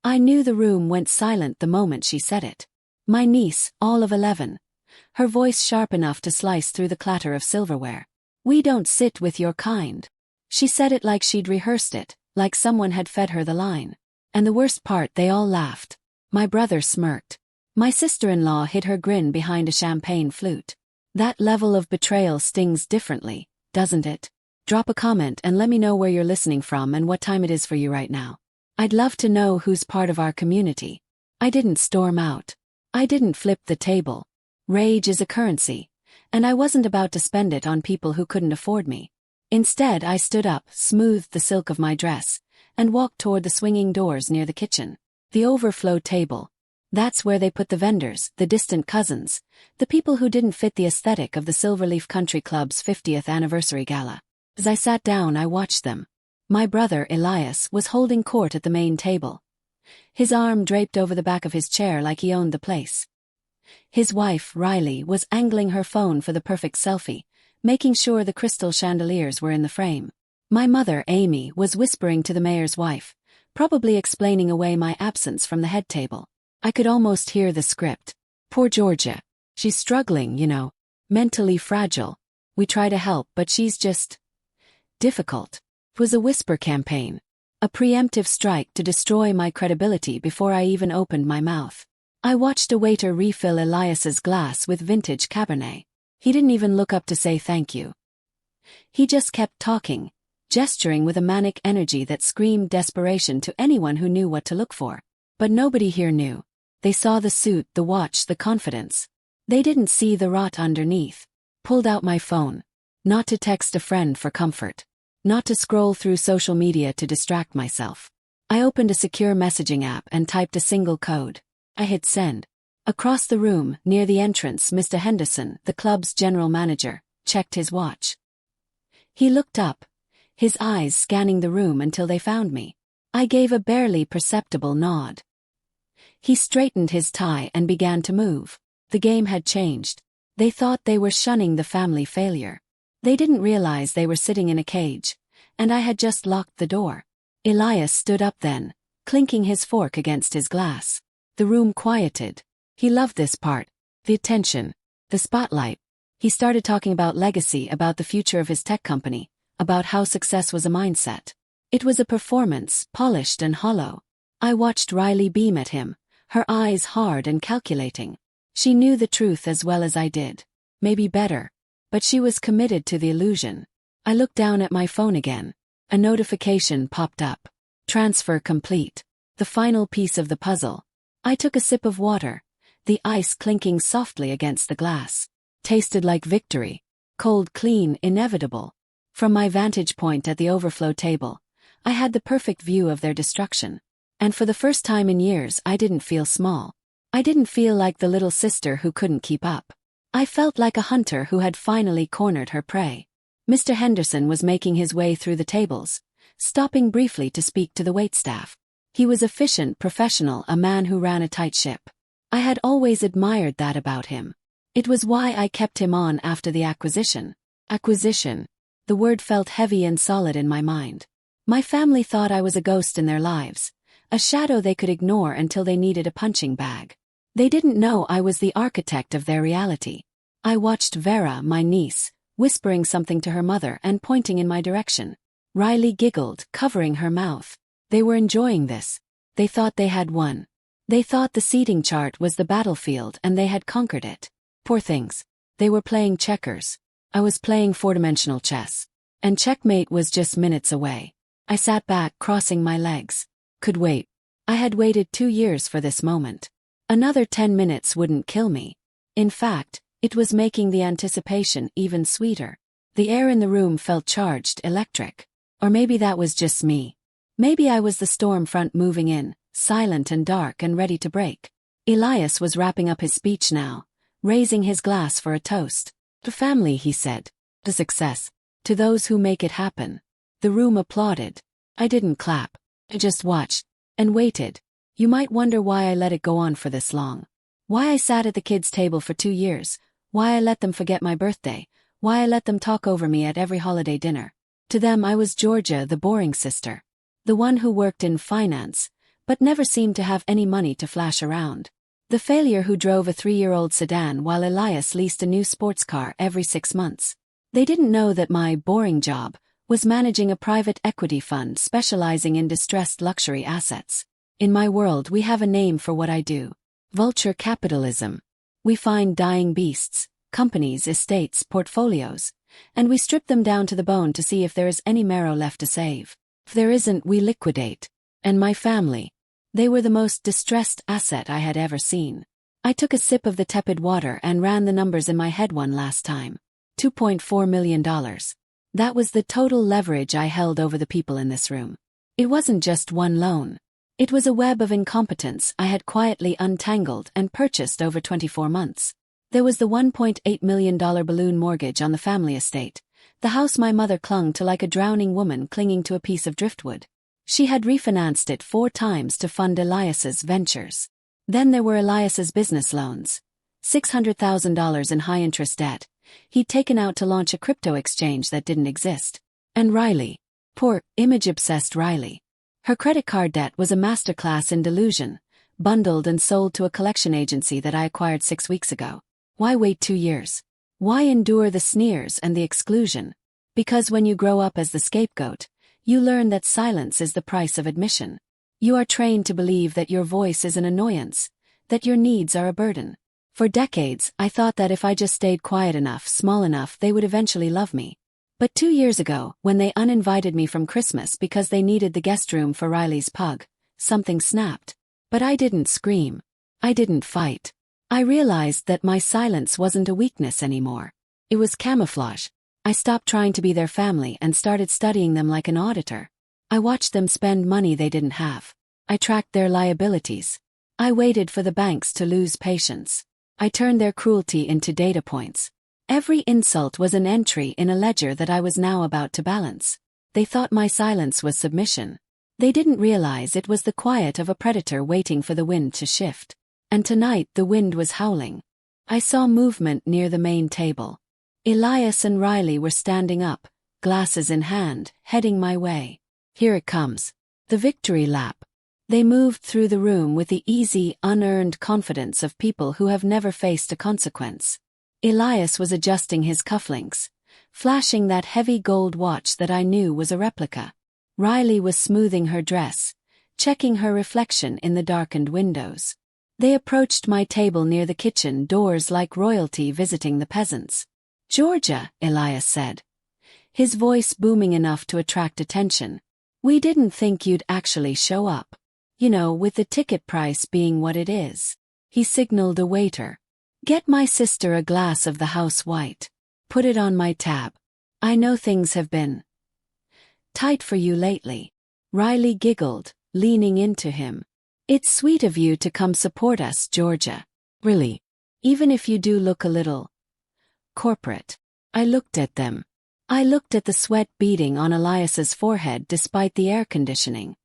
I knew the room went silent the moment she said it. My niece, all of 11. Her voice sharp enough to slice through the clatter of silverware. "We don't sit with your kind." She said it like she'd rehearsed it, like someone had fed her the line. And the worst part, they all laughed. My brother smirked. My sister-in-law hid her grin behind a champagne flute. That level of betrayal stings differently, doesn't it? Drop a comment and let me know where you're listening from and what time it is for you right now. I'd love to know who's part of our community. I didn't storm out. I didn't flip the table. Rage is a currency, and I wasn't about to spend it on people who couldn't afford me. Instead, I stood up, smoothed the silk of my dress, and walked toward the swinging doors near the kitchen. The overflow table. That's where they put the vendors, the distant cousins, the people who didn't fit the aesthetic of the Silverleaf Country Club's 50th anniversary gala. As I sat down, I watched them. My brother, Elias, was holding court at the main table. His arm draped over the back of his chair like he owned the place. His wife, Riley, was angling her phone for the perfect selfie, making sure the crystal chandeliers were in the frame. My mother, Amy, was whispering to the mayor's wife, probably explaining away my absence from the head table. I could almost hear the script. "Poor Georgia. She's struggling, you know. Mentally fragile. We try to help, but she's just difficult." It was a whisper campaign. A preemptive strike to destroy my credibility before I even opened my mouth. I watched a waiter refill Elias's glass with vintage Cabernet. He didn't even look up to say thank you. He just kept talking, gesturing with a manic energy that screamed desperation to anyone who knew what to look for. But nobody here knew. They saw the suit, the watch, the confidence. They didn't see the rot underneath. Pulled out my phone. Not to text a friend for comfort. Not to scroll through social media to distract myself. I opened a secure messaging app and typed a single code. I hit send. Across the room, near the entrance, Mr. Henderson, the club's general manager, checked his watch. He looked up, his eyes scanning the room until they found me. I gave a barely perceptible nod. He straightened his tie and began to move. The game had changed. They thought they were shunning the family failure. They didn't realize they were sitting in a cage, and I had just locked the door. Elias stood up then, clinking his fork against his glass. The room quieted. He loved this part. The attention. The spotlight. He started talking about legacy, about the future of his tech company, about how success was a mindset. It was a performance, polished and hollow. I watched Riley beam at him, her eyes hard and calculating. She knew the truth as well as I did. Maybe better. But she was committed to the illusion. I looked down at my phone again. A notification popped up. Transfer complete. The final piece of the puzzle. I took a sip of water, the ice clinking softly against the glass. Tasted like victory. Cold, clean, inevitable. From my vantage point at the overflow table, I had the perfect view of their destruction. And for the first time in years, I didn't feel small. I didn't feel like the little sister who couldn't keep up. I felt like a hunter who had finally cornered her prey. Mr. Henderson was making his way through the tables, stopping briefly to speak to the waitstaff. He was efficient, professional, a man who ran a tight ship. I had always admired that about him. It was why I kept him on after the acquisition. Acquisition. The word felt heavy and solid in my mind. My family thought I was a ghost in their lives, a shadow they could ignore until they needed a punching bag. They didn't know I was the architect of their reality. I watched Vera, my niece, whispering something to her mother and pointing in my direction. Riley giggled, covering her mouth. They were enjoying this. They thought they had won. They thought the seating chart was the battlefield and they had conquered it. Poor things. They were playing checkers. I was playing four-dimensional chess. And checkmate was just minutes away. I sat back, crossing my legs. Could wait. I had waited 2 years for this moment. Another 10 minutes wouldn't kill me. In fact, it was making the anticipation even sweeter. The air in the room felt charged, electric. Or maybe that was just me. Maybe I was the storm front moving in, silent and dark and ready to break. Elias was wrapping up his speech now, raising his glass for a toast. To family, he said. To success. To those who make it happen. The room applauded. I didn't clap. I just watched. And waited. You might wonder why I let it go on for this long. Why I sat at the kids' table for 2 years. Why I let them forget my birthday. Why I let them talk over me at every holiday dinner. To them I was Georgia, the boring sister. The one who worked in finance, but never seemed to have any money to flash around. The failure who drove a 3-year-old sedan while Elias leased a new sports car every 6 months. They didn't know that my boring job was managing a private equity fund specializing in distressed luxury assets. In my world, we have a name for what I do. Vulture capitalism. We find dying beasts, companies, estates, portfolios, and we strip them down to the bone to see if there is any marrow left to save. If there isn't, we liquidate. And my family. They were the most distressed asset I had ever seen. I took a sip of the tepid water and ran the numbers in my head one last time. $2.4 million. That was the total leverage I held over the people in this room. It wasn't just one loan. It was a web of incompetence I had quietly untangled and purchased over 24 months. There was the $1.8 million balloon mortgage on the family estate, the house my mother clung to like a drowning woman clinging to a piece of driftwood. She had refinanced it 4 times to fund Elias's ventures. Then there were Elias's business loans. $600,000 in high-interest debt he'd taken out to launch a crypto exchange that didn't exist. And Riley. Poor, image-obsessed Riley. Her credit card debt was a masterclass in delusion, bundled and sold to a collection agency that I acquired 6 weeks ago. Why wait 2 years? Why endure the sneers and the exclusion? Because when you grow up as the scapegoat, you learn that silence is the price of admission. You are trained to believe that your voice is an annoyance, that your needs are a burden. For decades, I thought that if I just stayed quiet enough, small enough, they would eventually love me. But 2 years ago, when they uninvited me from Christmas because they needed the guest room for Riley's pug, something snapped. But I didn't scream. I didn't fight. I realized that my silence wasn't a weakness anymore. It was camouflage. I stopped trying to be their family and started studying them like an auditor. I watched them spend money they didn't have. I tracked their liabilities. I waited for the banks to lose patience. I turned their cruelty into data points. Every insult was an entry in a ledger that I was now about to balance. They thought my silence was submission. They didn't realize it was the quiet of a predator waiting for the wind to shift. And tonight the wind was howling. I saw movement near the main table. Elias and Riley were standing up, glasses in hand, heading my way. Here it comes. The victory lap. They moved through the room with the easy, unearned confidence of people who have never faced a consequence. Elias was adjusting his cufflinks, flashing that heavy gold watch that I knew was a replica. Riley was smoothing her dress, checking her reflection in the darkened windows. They approached my table near the kitchen doors like royalty visiting the peasants. "Georgia," Elias said, his voice booming enough to attract attention. "We didn't think you'd actually show up. You know, with the ticket price being what it is." He signaled a waiter. "Get my sister a glass of the house white. Put it on my tab. I know things have been tight for you lately." Riley giggled, leaning into him. "It's sweet of you to come support us, Georgia. Really. Even if you do look a little corporate." I looked at them. I looked at the sweat beading on Elias's forehead despite the air conditioning.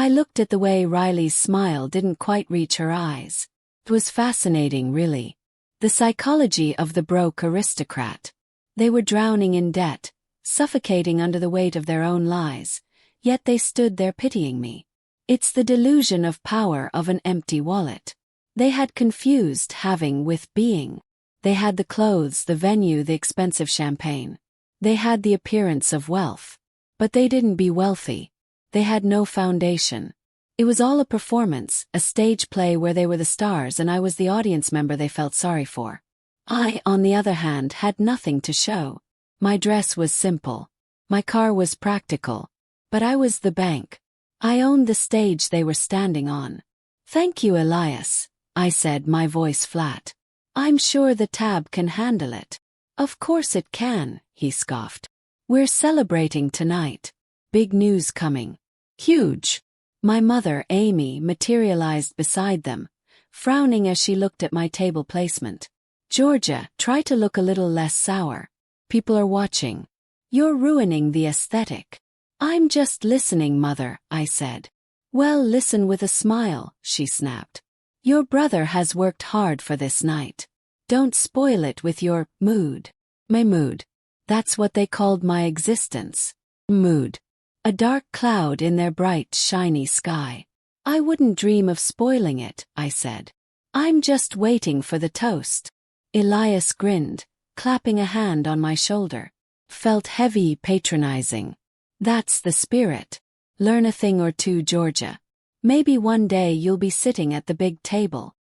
I looked at the way Riley's smile didn't quite reach her eyes. It was fascinating, really. The psychology of the broke aristocrat. They were drowning in debt, suffocating under the weight of their own lies, yet they stood there pitying me. It's the delusion of power of an empty wallet. They had confused having with being. They had the clothes, the venue, the expensive champagne. They had the appearance of wealth. But they didn't be wealthy. They had no foundation. It was all a performance, a stage play where they were the stars and I was the audience member they felt sorry for. I, on the other hand, had nothing to show. My dress was simple. My car was practical. But I was the bank. I owned the stage they were standing on. "Thank you, Elias," I said, my voice flat. "I'm sure the tab can handle it." "Of course it can," he scoffed. "We're celebrating tonight. Big news coming. Huge." My mother, Amy, materialized beside them, frowning as she looked at my table placement. "Georgia, try to look a little less sour. People are watching. You're ruining the aesthetic." "I'm just listening, Mother," I said. "Well, listen with a smile," she snapped. "Your brother has worked hard for this night. Don't spoil it with your mood." My mood. That's what they called my existence. Mood. A dark cloud in their bright, shiny sky. I wouldn't dream of spoiling it, I said. I'm just waiting for the toast. Elias grinned, clapping a hand on my shoulder. Felt heavy, patronizing. That's the spirit. Learn a thing or two, Georgia. Maybe one day you'll be sitting at the big table.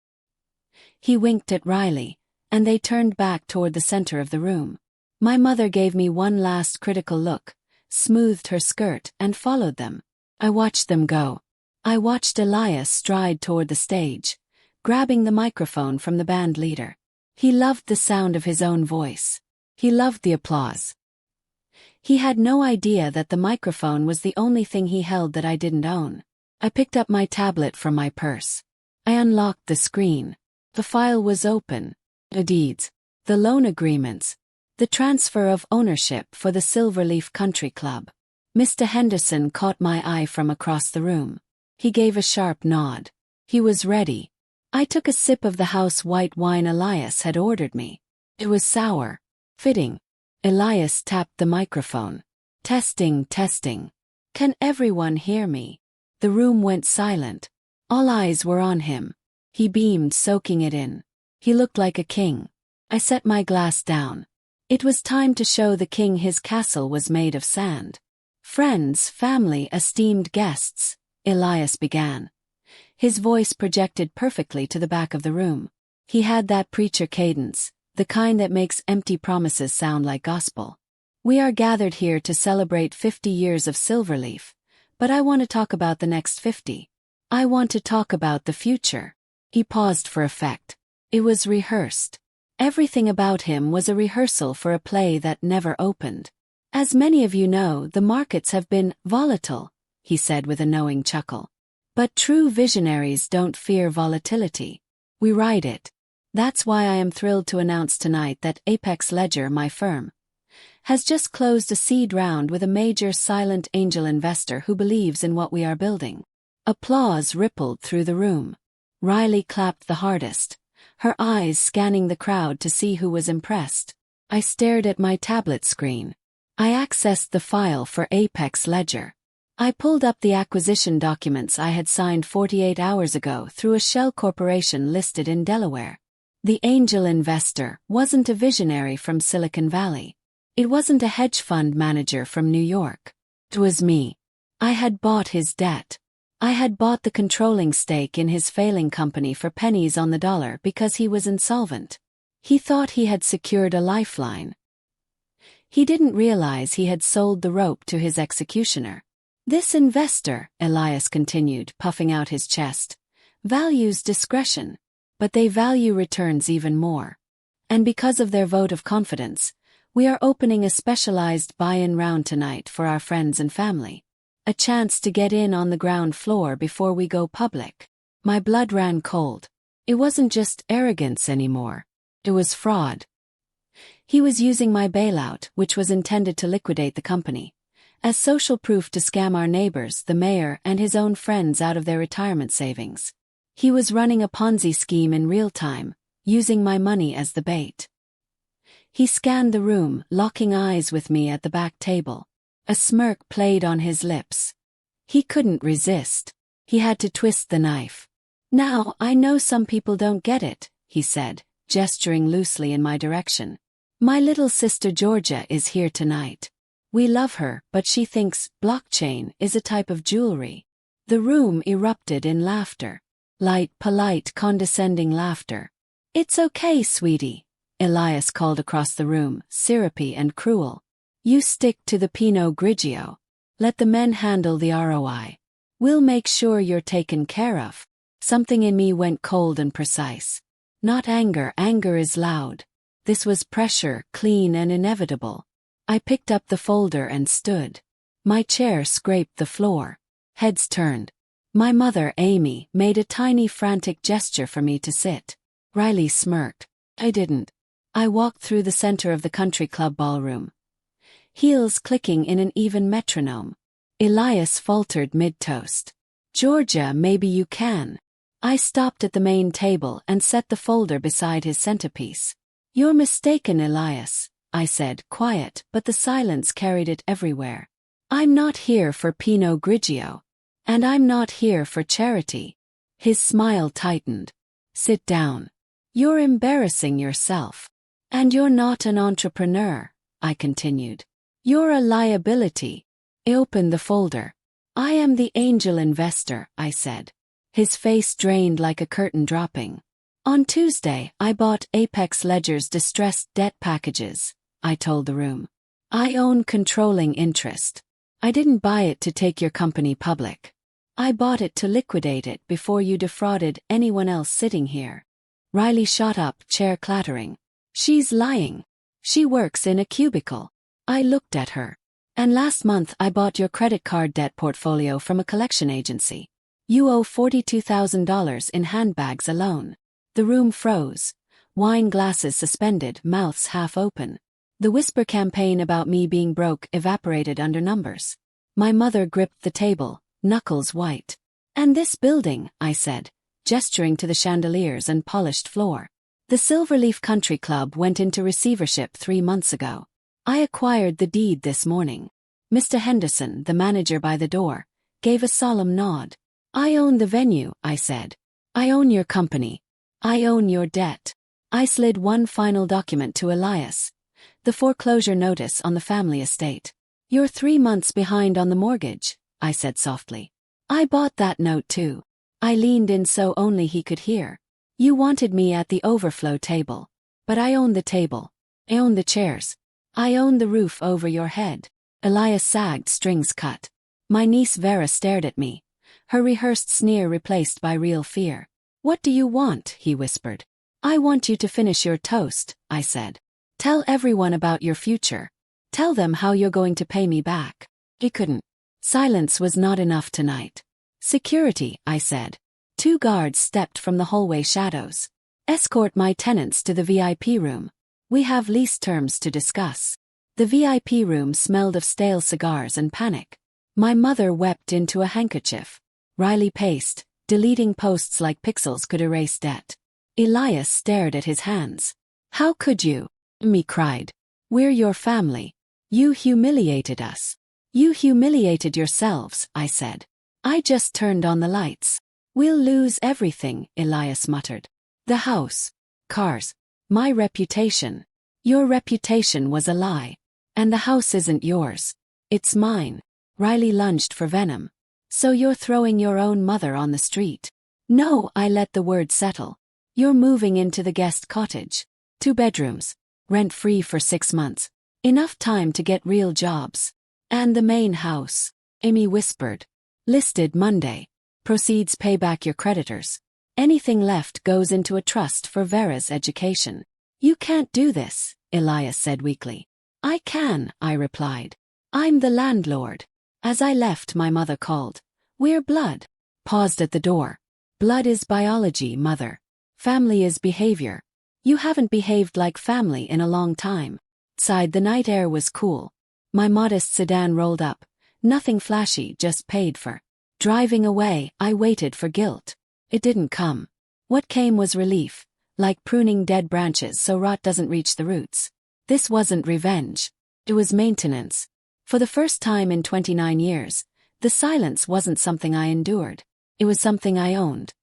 He winked at Riley, and they turned back toward the center of the room. My mother gave me one last critical look, smoothed her skirt, and followed them. I watched them go. I watched Elias stride toward the stage, grabbing the microphone from the band leader. He loved the sound of his own voice. He loved the applause. He had no idea that the microphone was the only thing he held that I didn't own. I picked up my tablet from my purse. I unlocked the screen. The file was open. The deeds, the loan agreements, the transfer of ownership for the Silverleaf Country Club. Mr. Henderson caught my eye from across the room. He gave a sharp nod. He was ready. I took a sip of the house white wine Elias had ordered me. It was sour. Fitting. Elias tapped the microphone. Testing, testing. Can everyone hear me? The room went silent. All eyes were on him. He beamed, soaking it in. He looked like a king. I set my glass down. It was time to show the king his castle was made of sand. Friends, family, esteemed guests, Elias began. His voice projected perfectly to the back of the room. He had that preacher cadence, the kind that makes empty promises sound like gospel. We are gathered here to celebrate 50 years of Silverleaf, but I want to talk about the next 50. I want to talk about the future. He paused for effect. It was rehearsed. Everything about him was a rehearsal for a play that never opened. As many of you know, the markets have been volatile, he said with a knowing chuckle. But true visionaries don't fear volatility. We ride it. That's why I am thrilled to announce tonight that Apex Ledger, my firm, has just closed a seed round with a major silent angel investor who believes in what we are building. Applause rippled through the room. Riley clapped the hardest, her eyes scanning the crowd to see who was impressed. I stared at my tablet screen. I accessed the file for Apex Ledger. I pulled up the acquisition documents I had signed 48 hours ago through a shell corporation listed in Delaware. The angel investor wasn't a visionary from Silicon Valley. It wasn't a hedge fund manager from New York. It was me. I had bought his debt. I had bought the controlling stake in his failing company for pennies on the dollar because he was insolvent. He thought he had secured a lifeline. He didn't realize he had sold the rope to his executioner. This investor, Elias continued, puffing out his chest, values discretion, but they value returns even more. And because of their vote of confidence, we are opening a specialized buy-in round tonight for our friends and family. A chance to get in on the ground floor before we go public. My blood ran cold. It wasn't just arrogance anymore. It was fraud. He was using my bailout, which was intended to liquidate the company, as social proof to scam our neighbors, the mayor, and his own friends out of their retirement savings. He was running a Ponzi scheme in real time, using my money as the bait. He scanned the room, locking eyes with me at the back table. A smirk played on his lips. He couldn't resist. He had to twist the knife. Now, I know some people don't get it, he said, gesturing loosely in my direction. My little sister Georgia is here tonight. We love her, but she thinks blockchain is a type of jewelry. The room erupted in laughter. Light, polite, condescending laughter. It's okay, sweetie, Elias called across the room, syrupy and cruel. You stick to the Pinot Grigio. Let the men handle the ROI. We'll make sure you're taken care of. Something in me went cold and precise. Not anger, anger is loud. This was pressure, clean and inevitable. I picked up the folder and stood. My chair scraped the floor. Heads turned. My mother, Amy, made a tiny frantic gesture for me to sit. Riley smirked. I didn't. I walked through the center of the country club ballroom, heels clicking in an even metronome. Elias faltered mid-toast. Georgia, maybe you can. I stopped at the main table and set the folder beside his centerpiece. You're mistaken, Elias, I said, quiet, but the silence carried it everywhere. I'm not here for Pinot Grigio. And I'm not here for charity. His smile tightened. Sit down. You're embarrassing yourself. And you're not an entrepreneur, I continued. You're a liability. I opened the folder. I am the angel investor, I said. His face drained like a curtain dropping. On Tuesday, I bought Apex Ledger's distressed debt packages, I told the room. I own controlling interest. I didn't buy it to take your company public. I bought it to liquidate it before you defrauded anyone else sitting here. Riley shot up, chair clattering. She's lying. She works in a cubicle. I looked at her. And last month I bought your credit card debt portfolio from a collection agency. You owe $42,000 in handbags alone. The room froze. Wine glasses suspended, mouths half open. The whisper campaign about me being broke evaporated under numbers. My mother gripped the table, knuckles white. And this building, I said, gesturing to the chandeliers and polished floor. The Silverleaf Country Club went into receivership 3 months ago. I acquired the deed this morning. Mr. Henderson, the manager by the door, gave a solemn nod. I own the venue, I said. I own your company. I own your debt. I slid one final document to Elias. The foreclosure notice on the family estate. You're 3 months behind on the mortgage, I said softly. I bought that note too. I leaned in so only he could hear. You wanted me at the overflow table. But I own the table. I own the chairs. I own the roof over your head. Elias sagged, strings cut. My niece Vera stared at me. Her rehearsed sneer replaced by real fear. What do you want? He whispered. I want you to finish your toast, I said. Tell everyone about your future. Tell them how you're going to pay me back. He couldn't. Silence was not enough tonight. Security, I said. 2 guards stepped from the hallway shadows. Escort my tenants to the VIP room. We have lease terms to discuss. The VIP room smelled of stale cigars and panic. My mother wept into a handkerchief. Riley paced, deleting posts like pixels could erase debt. Elias stared at his hands. How could you? Me cried. We're your family. You humiliated us. You humiliated yourselves, I said. I just turned on the lights. We'll lose everything, Elias muttered. The house. Cars. My reputation. Your reputation was a lie. And the house isn't yours. It's mine. Riley lunged for venom. So you're throwing your own mother on the street? No, I let the word settle. You're moving into the guest cottage. 2 bedrooms. Rent-free for 6 months. Enough time to get real jobs. And the main house. Amy whispered. Listed Monday. Proceeds pay back your creditors. Anything left goes into a trust for Vera's education. You can't do this, Elias said weakly. I can, I replied. I'm the landlord. As I left, my mother called. We're blood. Paused at the door. Blood is biology, mother. Family is behavior. You haven't behaved like family in a long time. Outside, the night air was cool. My modest sedan rolled up. Nothing flashy, just paid for. Driving away, I waited for guilt. It didn't come. What came was relief, like pruning dead branches so rot doesn't reach the roots. This wasn't revenge. It was maintenance. For the first time in 29 years, the silence wasn't something I endured. It was something I owned.